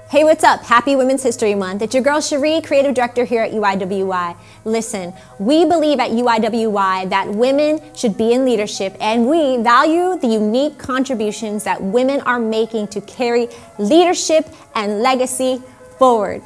Hey, what's up? Happy Women's History Month. It's your girl Cherie, creative director here at UIWY. Listen, we believe at UIWY that women should be in leadership, and we value the unique contributions that women are making to carry leadership and legacy forward.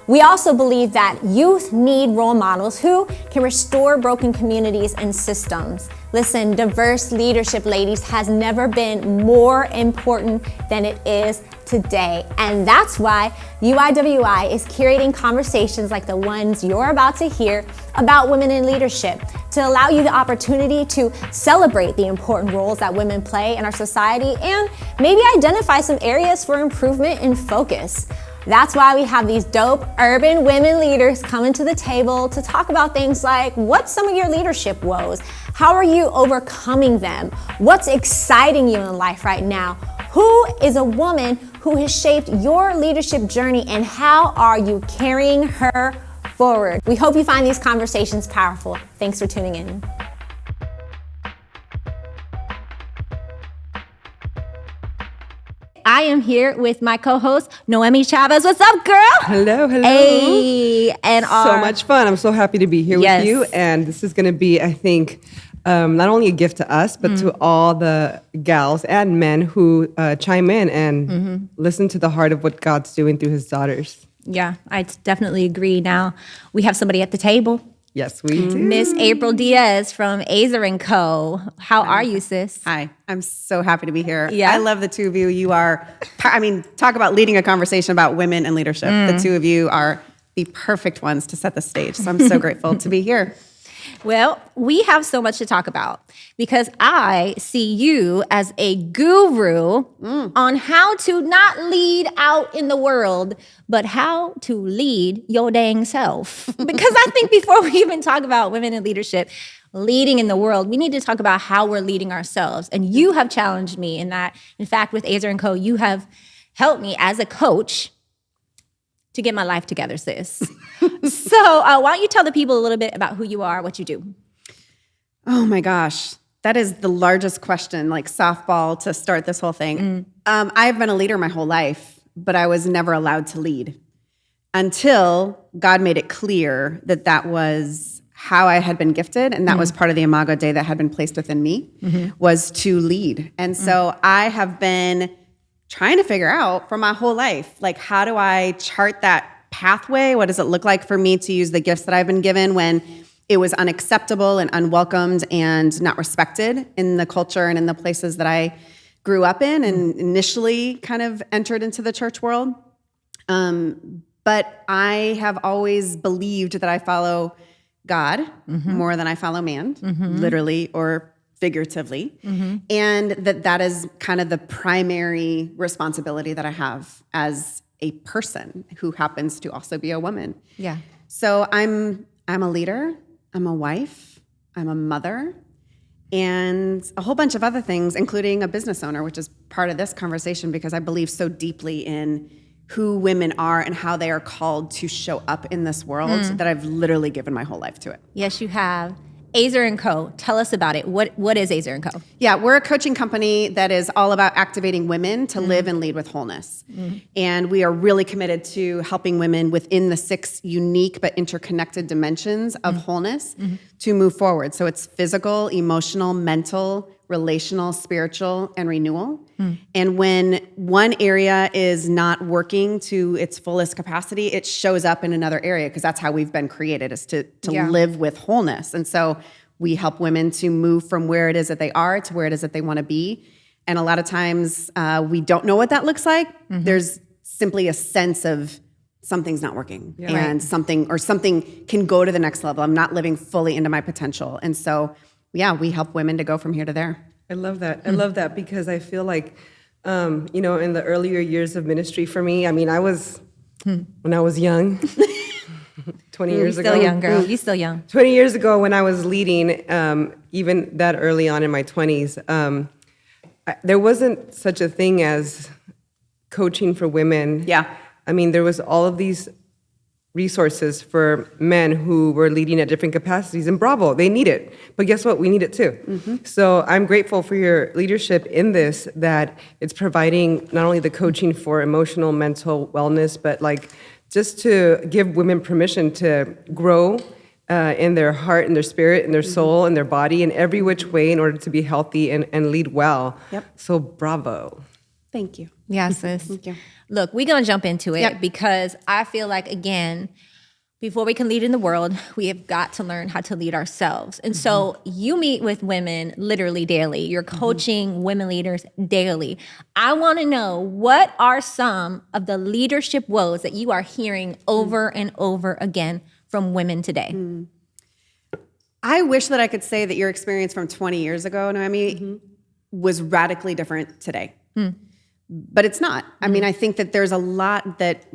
We also believe that youth need role models who can restore broken communities and systems. Listen, diverse leadership, ladies, has never been more important than it is today. And that's why UIWI is curating conversations like the ones you're about to hear about women in leadership to allow you the opportunity to celebrate the important roles that women play in our society and maybe identify some areas for improvement and focus. That's why we have these dope urban women leaders coming to the table to talk about things like, what's some of your leadership woes? How are you overcoming them? What's exciting you in life right now? Who is a woman who has shaped your leadership journey, and how are you carrying her forward? We hope you find these conversations powerful. Thanks for tuning in. I am here with my co-host, Naomis Chavez. What's up, girl? Hello. Hey, and so much fun. I'm so happy to be here with you. And this is going to be, I think, not only a gift to us, but to all the gals and men who chime in and listen to the heart of what God's doing through his daughters. Yeah, I definitely agree. Now, we have somebody at the table. Yes, we do. Miss April Diaz from Azerco. How are you, sis? Hi, I'm so happy to be here. Yeah. I love the two of you. You are, talk about leading a conversation about women and leadership. The two of you are the perfect ones to set the stage. So I'm so grateful to be here. Well, we have so much to talk about because I see you as a guru on how to not lead out in the world, but how to lead your dang self. Because I think before we even talk about women in leadership, leading in the world, we need to talk about how we're leading ourselves. And you have challenged me in that. In fact, with Azerco, you have helped me as a coach to get my life together, sis. So why don't you tell the people a little bit about who you are, what you do? Oh my gosh. That is the largest question, like softball to start this whole thing. I've been a leader my whole life, but I was never allowed to lead until God made it clear that that was how I had been gifted. And that was part of the Imago Dei that had been placed within me, was to lead. And so I have been trying to figure out for my whole life, like, how do I chart that pathway? What does it look like for me to use the gifts that I've been given when it was unacceptable and unwelcomed and not respected in the culture and in the places that I grew up in and initially kind of entered into the church world. But I have always believed that I follow God more than I follow man, literally or figuratively, and that is kind of the primary responsibility that I have as a person who happens to also be a woman. Yeah. So I'm a leader, I'm a wife, I'm a mother, and a whole bunch of other things, including a business owner, which is part of this conversation because I believe so deeply in who women are and how they are called to show up in this world that I've literally given my whole life to it. Yes, you have. Azerco, tell us about it. What is Azerco? Yeah, we're a coaching company that is all about activating women to live and lead with wholeness. And we are really committed to helping women within the 6 unique but interconnected dimensions of wholeness to move forward. So it's physical, emotional, mental, relational, spiritual, and renewal. And when one area is not working to its fullest capacity, it shows up in another area because that's how we've been created, is to live with wholeness. And so we help women to move from where it is that they are to where it is that they want to be. And a lot of times we don't know what that looks like. There's simply a sense of something's not working and something can go to the next level. I'm not living fully into my potential. And so we help women to go from here to there. I love that. I love that because I feel like, in the earlier years of ministry for me, I was, when I was young, 20 years ago. You're still young, girl. You're still young. 20 years ago when I was leading, even that early on in my 20s, there wasn't such a thing as coaching for women. Yeah. There was all of these resources for men who were leading at different capacities, and bravo, they need it. But guess what? We need it too. So I'm grateful for your leadership in this, that it's providing not only the coaching for emotional, mental wellness, but like just to give women permission to grow in their heart and their spirit and their soul and their body in every which way in order to be healthy and lead well. Yep. So bravo. Thank you. Yeah, sis. Thank you. Look, we're going to jump into it Yep. because I feel like, again, before we can lead in the world, we have got to learn how to lead ourselves. And so you meet with women literally daily. You're coaching women leaders daily. I want to know, what are some of the leadership woes that you are hearing over and over again from women today? I wish that I could say that your experience from 20 years ago, Naomi, was radically different today. But it's not. I mean, I think that there's a lot that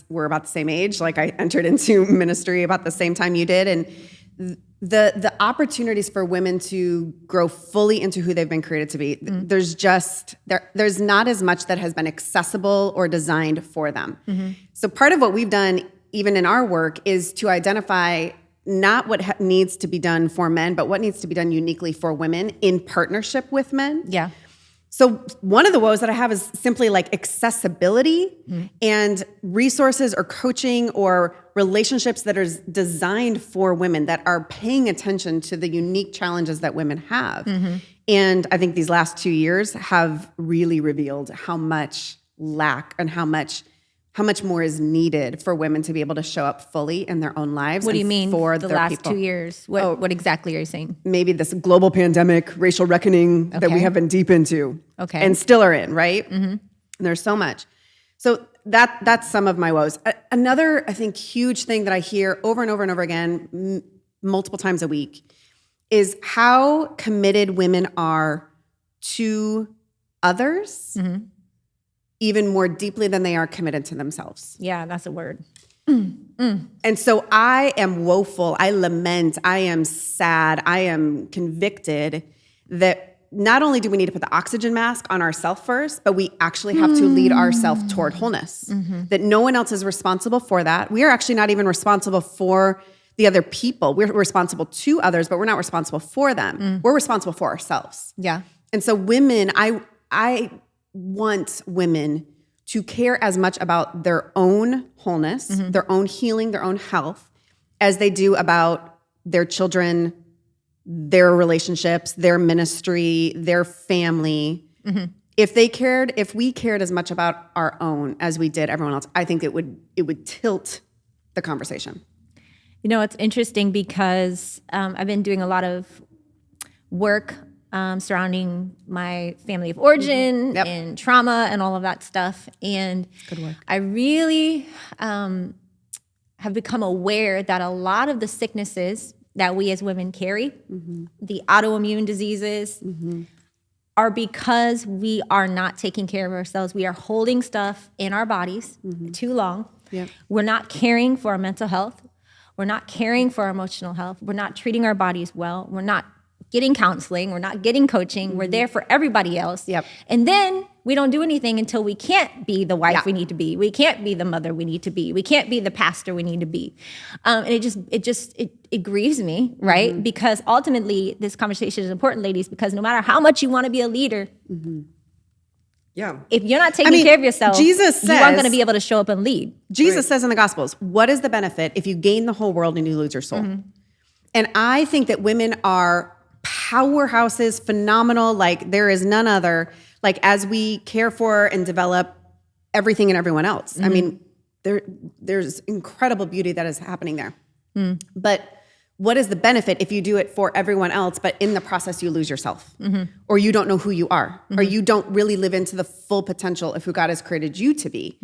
we're about the same age. Like, I entered into ministry about the same time you did. And the opportunities for women to grow fully into who they've been created to be, there's not as much that has been accessible or designed for them. So part of what we've done, even in our work, is to identify not what needs to be done for men, but what needs to be done uniquely for women in partnership with men. Yeah. So one of the woes that I have is simply like accessibility and resources or coaching or relationships that are designed for women, that are paying attention to the unique challenges that women have. And I think these last 2 years have really revealed how much lack and how much more is needed for women to be able to show up fully in their own lives. What do you mean for the their last people. 2 years? What exactly are you saying? Maybe this global pandemic, racial reckoning that we have been deep into and still are in, right? And there's so much. So that's some of my woes. Another, I think, huge thing that I hear over and over and over again, multiple times a week, is how committed women are to others even more deeply than they are committed to themselves. Yeah, that's a word. And so I am woeful, I lament, I am sad, I am convicted that not only do we need to put the oxygen mask on ourselves first, but we actually have to lead ourselves toward wholeness. That no one else is responsible for that. We are actually not even responsible for the other people. We're responsible to others, but we're not responsible for them. We're responsible for ourselves. Yeah. And so women, I want women to care as much about their own wholeness, their own healing, their own health, as they do about their children, their relationships, their ministry, their family. If we cared as much about our own as we did everyone else, I think it would tilt the conversation. You know, it's interesting because I've been doing a lot of work surrounding my family of origin and trauma and all of that stuff. And good work. I really have become aware that a lot of the sicknesses that we as women carry, the autoimmune diseases, are because we are not taking care of ourselves. We are holding stuff in our bodies too long. We're not caring for our mental health. We're not caring for our emotional health. We're not treating our bodies well. We're not getting counseling. We're not getting coaching. We're there for everybody else. And then we don't do anything until we can't be the wife we need to be. We can't be the mother we need to be. We can't be the pastor we need to be. And it grieves me, right? Because ultimately this conversation is important, ladies, because no matter how much you want to be a leader, if you're not taking care of yourself, Jesus says, you aren't going to be able to show up and lead. Jesus says in the Gospels, what is the benefit if you gain the whole world and you lose your soul? And I think that women are powerhouses, phenomenal, like there is none other, like as we care for and develop everything and everyone else. I mean, there's incredible beauty that is happening there. But what is the benefit if you do it for everyone else, but in the process you lose yourself, or you don't know who you are, or you don't really live into the full potential of who God has created you to be?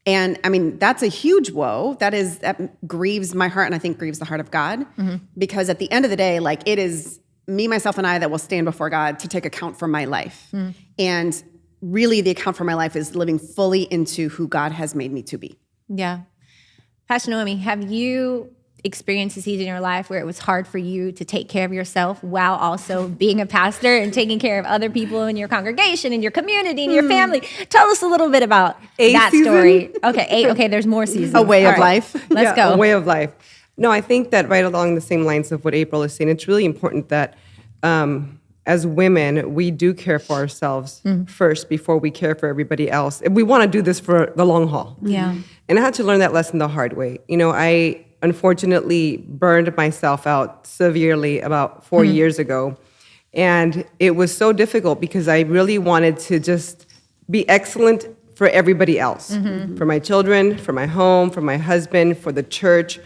And I mean, that's a huge woe. That grieves my heart, and I think grieves the heart of God, because at the end of the day, like it is me, myself, and I that will stand before God to take account for my life. And really the account for my life is living fully into who God has made me to be. Yeah. Pastor Naomi, have you experienced a season in your life where it was hard for you to take care of yourself while also being a pastor and taking care of other people in your congregation, in your community, in your family. Tell us a little bit about that story. Okay, there's more seasons. A way of life. Let's go. A way of life. No, I think that right along the same lines of what April is saying, it's really important that as women, we do care for ourselves first before we care for everybody else. And we want to do this for the long haul. Yeah. And I had to learn that lesson the hard way. You know, I unfortunately burned myself out severely about 4 years ago. And it was so difficult because I really wanted to just be excellent for everybody else, for my children, for my home, for my husband, for the church,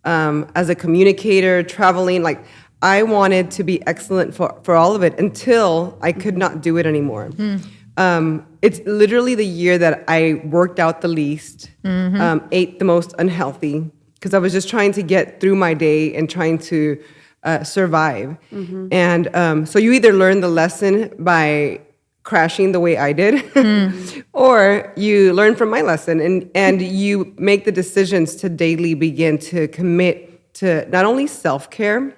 as a communicator, traveling, like I wanted to be excellent for all of it until I could not do it anymore. It's literally the year that I worked out the least, ate the most unhealthy, because I was just trying to get through my day and trying to survive. And so you either learn the lesson by crashing the way I did, or you learn from my lesson and you make the decisions to daily begin to commit to not only self-care,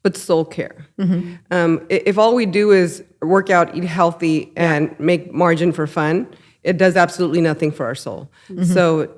but soul care. If all we do is work out, eat healthy, and make margin for fun, it does absolutely nothing for our soul. So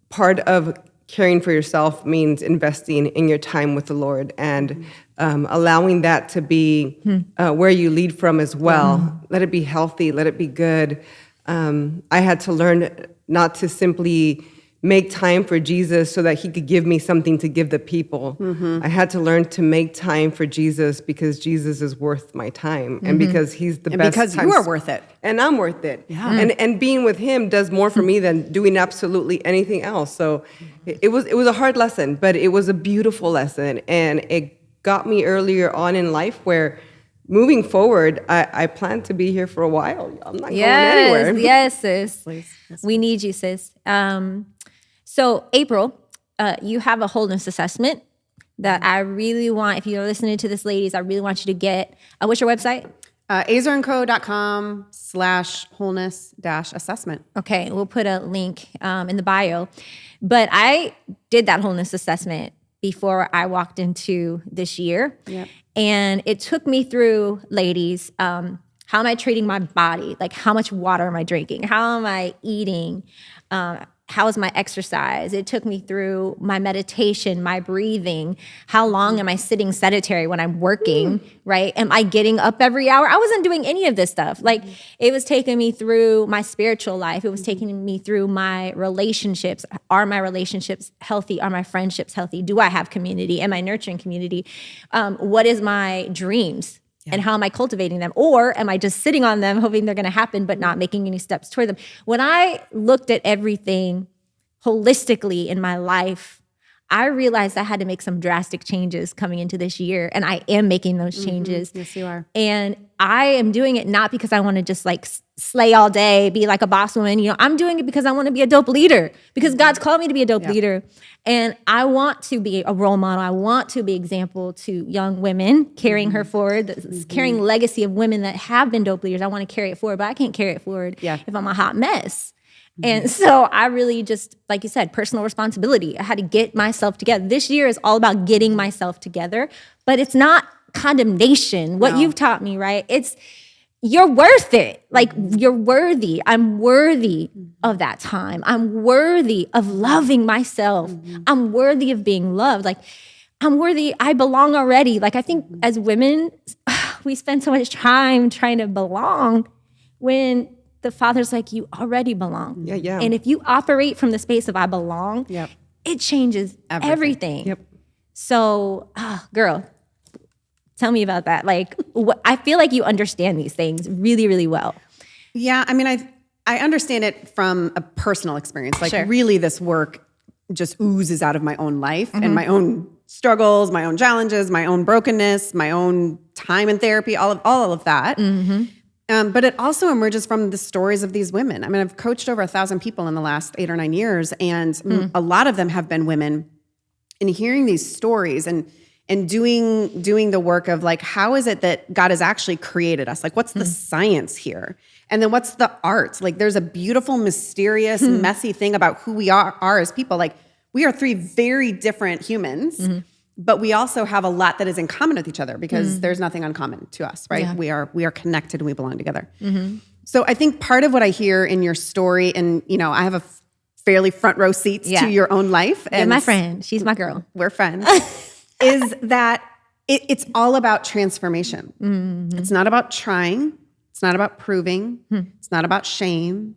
part of caring for yourself means investing in your time with the Lord and allowing that to be where you lead from as well. Let it be healthy, let it be good. I had to learn not to simply make time for Jesus so that he could give me something to give the people. I had to learn to make time for Jesus because Jesus is worth my time and because he's the best. Because you are worth it. And I'm worth it. And being with him does more for me than doing absolutely anything else. So it was a hard lesson, but it was a beautiful lesson. And it got me earlier on in life where moving forward, I plan to be here for a while. I'm not going anywhere. Yes, sis. Please. Yes. We need you, sis. So April, you have a wholeness assessment that I really want, if you're listening to this, ladies, I really want you to get. What's your website? Azerco.com/wholeness-assessment. Okay, we'll put a link in the bio. But I did that wholeness assessment before I walked into this year. Yep. And it took me through, ladies, how am I treating my body? Like, how much water am I drinking? How am I eating? How is my exercise? It took me through my meditation, my breathing. How long am I sitting sedentary when I'm working, right? Am I getting up every hour? I wasn't doing any of this stuff. Like, it was taking me through my spiritual life. It was taking me through my relationships. Are my relationships healthy? Are my friendships healthy? Do I have community? Am I nurturing community? What is my dreams? And how am I cultivating them? Or am I just sitting on them, hoping they're going to happen, but not making any steps toward them? When I looked at everything holistically in my life, I realized I had to make some drastic changes coming into this year. And I am making those changes. Yes, you are. And I am doing it not because I want to just like slay all day, be like a boss woman. You know, I'm doing it because I want to be a dope leader, because God's called me to be a dope leader. And I want to be a role model. I want to be example to young women, carrying her forward, carrying legacy of women that have been dope leaders. I want to carry it forward, but I can't carry it forward if I'm a hot mess. And so I really just, like you said, personal responsibility. I had to get myself together. This year is all about getting myself together, but it's not condemnation. What you've taught me, right? It's, you're worth it. Like, you're worthy. I'm worthy of that time. I'm worthy of loving myself. I'm worthy of being loved. Like, I'm worthy. I belong already. Like, I think as women, we spend so much time trying to belong when the Father's like, you already belong. Yeah. And if you operate from the space of I belong, it changes everything. Yep. So, girl, tell me about that. Like, I feel like you understand these things really, really well. Yeah, I mean, I understand it from a personal experience. Like, really, this work just oozes out of my own life and my own struggles, my own challenges, my own brokenness, my own time in therapy, all of that. But it also emerges from the stories of these women. I mean, I've coached over 1,000 people in the last 8 or 9 years, and a lot of them have been women. And hearing these stories and doing the work of, like, how is it that God has actually created us? Like, what's the science here? And then what's the art? Like, there's a beautiful, mysterious, messy thing about who we are as people. Like, we are three very different humans, but we also have a lot that is in common with each other because there's nothing uncommon to us, right? Yeah. We are connected and we belong together. So I think part of what I hear in your story, and I have a fairly front row seats to your own life. You're my friend. She's my girl. We're friends. Is that it's all about transformation. It's not about trying. It's not about proving. It's not about shame.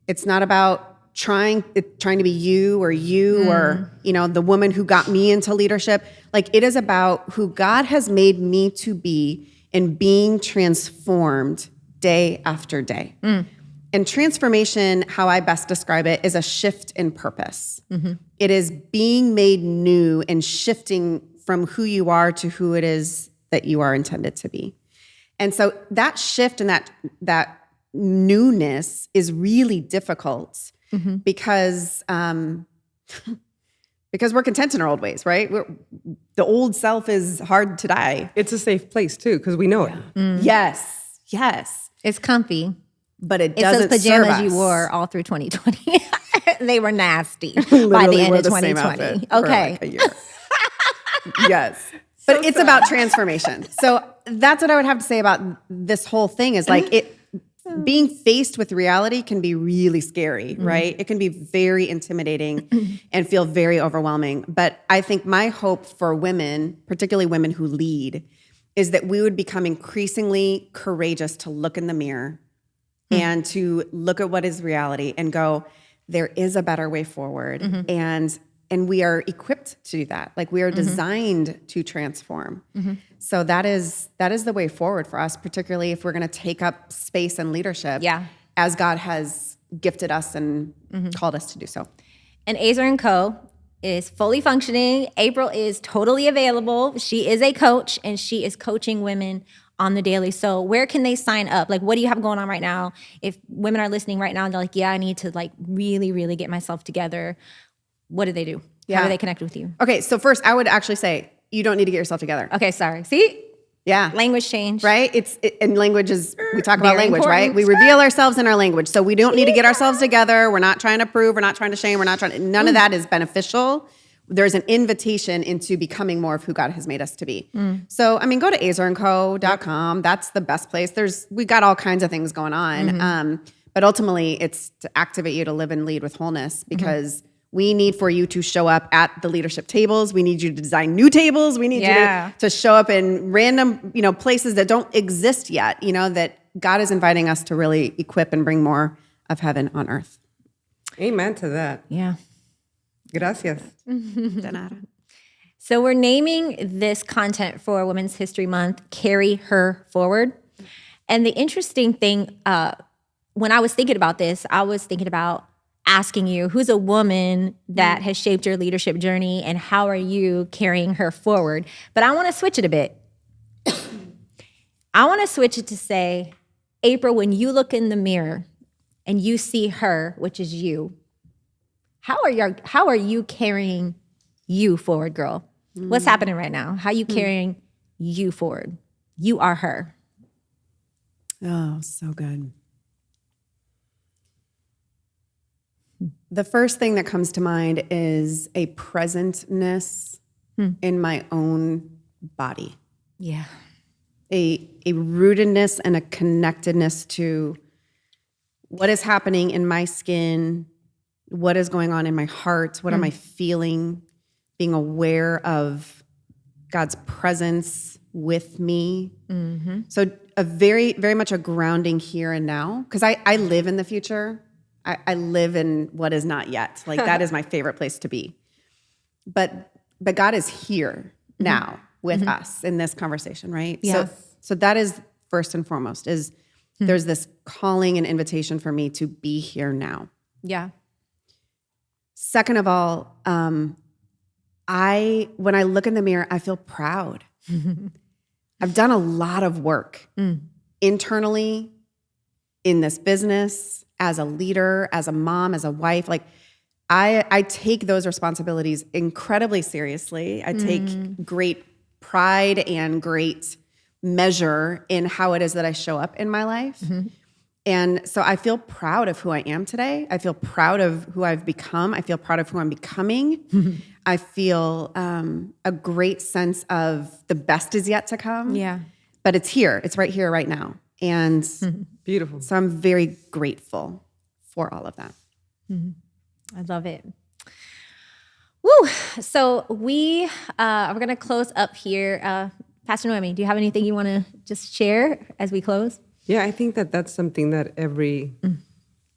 It's not about trying to be you or the woman who got me into leadership. Like, it is about who God has made me to be and being transformed day after day. And transformation, how I best describe it, is a shift in purpose. It is being made new and shifting from who you are to who it is that you are intended to be. And so that shift and that newness is really difficult because we're content in our old ways, right? The old self is hard to die. It's a safe place too, because we know it. Yes. It's comfy. But it doesn't It's those pajamas serve us. you wore all through 2020. They were nasty by Literally the end wore of the same 2020. outfit for Okay. like a year. Yes. But it's about transformation. So that's what I would have to say about this whole thing is like being faced with reality can be really scary, right? It can be very intimidating and feel very overwhelming. But I think my hope for women, particularly women who lead, is that we would become increasingly courageous to look in the mirror and to look at what is reality and go, there is a better way forward. And we are equipped to do that. Like, we are designed to transform. So that is the way forward for us, particularly if we're going to take up space and leadership as God has gifted us and called us to do so. And Azerco is fully functioning. April is totally available. She is a coach, and she is coaching women on the daily. So where can they sign up? Like, what do you have going on right now? If women are listening right now and they're like, I need to like really, really get myself together, what do they do? How do they connect with you? Okay, so first I would actually say you don't need to get yourself together. Okay, sorry. See? Yeah. Language change. Right? And language is, we talk about Very language, important. right? We reveal ourselves in our language. So we don't need to get ourselves together. We're not trying to prove. We're not trying to shame. None of that is beneficial. There's an invitation into becoming more of who God has made us to be. So, go to azerco.com. That's the best place. We got all kinds of things going on. But ultimately, it's to activate you to live and lead with wholeness, because we need for you to show up at the leadership tables. We need you to design new tables. We need you to show up in random, places that don't exist yet, that God is inviting us to really equip and bring more of heaven on earth. Amen to that. Yeah. Gracias. So we're naming this content for Women's History Month, Carry Her Forward. And the interesting thing, when I was thinking about this, I was thinking about asking you, who's a woman that has shaped your leadership journey, and how are you carrying her forward? But I want to switch it a bit. I want to switch it to say, April, when you look in the mirror and you see her, which is you, how are you carrying you forward, girl? What's happening right now? How are you carrying you forward? You are her. Oh, so good. The first thing that comes to mind is a presentness in my own body. Yeah. A rootedness and a connectedness to what is happening in my skin, what is going on in my heart, what am I feeling, being aware of God's presence with me. So a very, very much a grounding here and now, because I live in the future. I live in what is not yet. Like, that is my favorite place to be. But God is here now with us in this conversation, right? Yes. So that is first and foremost, is there's this calling and invitation for me to be here now. Yeah. Second of all, when I look in the mirror, I feel proud. I've done a lot of work internally in this business, as a leader, as a mom, as a wife. Like, I take those responsibilities incredibly seriously. I take great pride and great measure in how it is that I show up in my life. And so I feel proud of who I am today. I feel proud of who I've become. I feel proud of who I'm becoming. I feel a great sense of the best is yet to come. Yeah. But it's here. It's right here, right now. And Beautiful. so I'm very grateful for all of that. I love it. Woo! So we're going to close up here. Pastor Naomi, do you have anything you want to just share as we close? Yeah, I think that that's something that every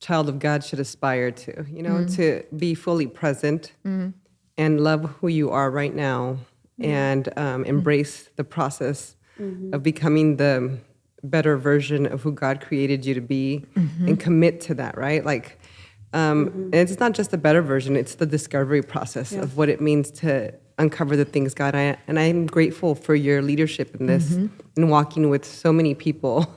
child of God should aspire to, to be fully present and love who you are right now and embrace the process of becoming the better version of who God created you to be and commit to that, right? Like, and it's not just the better version, it's the discovery process of what it means to uncover the things God. And I'm grateful for your leadership in this and walking with so many people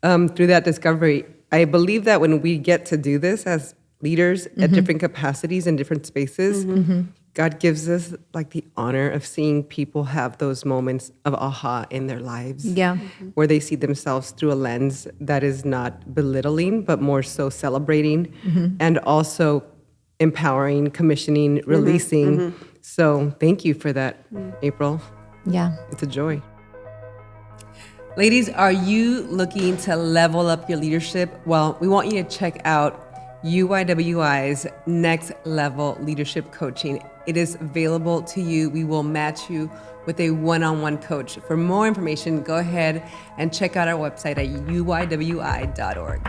through that discovery. I believe that when we get to do this as leaders at different capacities and different spaces, God gives us like the honor of seeing people have those moments of aha in their lives. Yeah. Where they see themselves through a lens that is not belittling, but more so celebrating and also empowering, commissioning, releasing. So thank you for that, April. Yeah. It's a joy. Ladies, are you looking to level up your leadership? Well, we want you to check out UYWI's Next Level Leadership Coaching. It is available to you. We will match you with a one-on-one coach. For more information, go ahead and check out our website at uywi.org.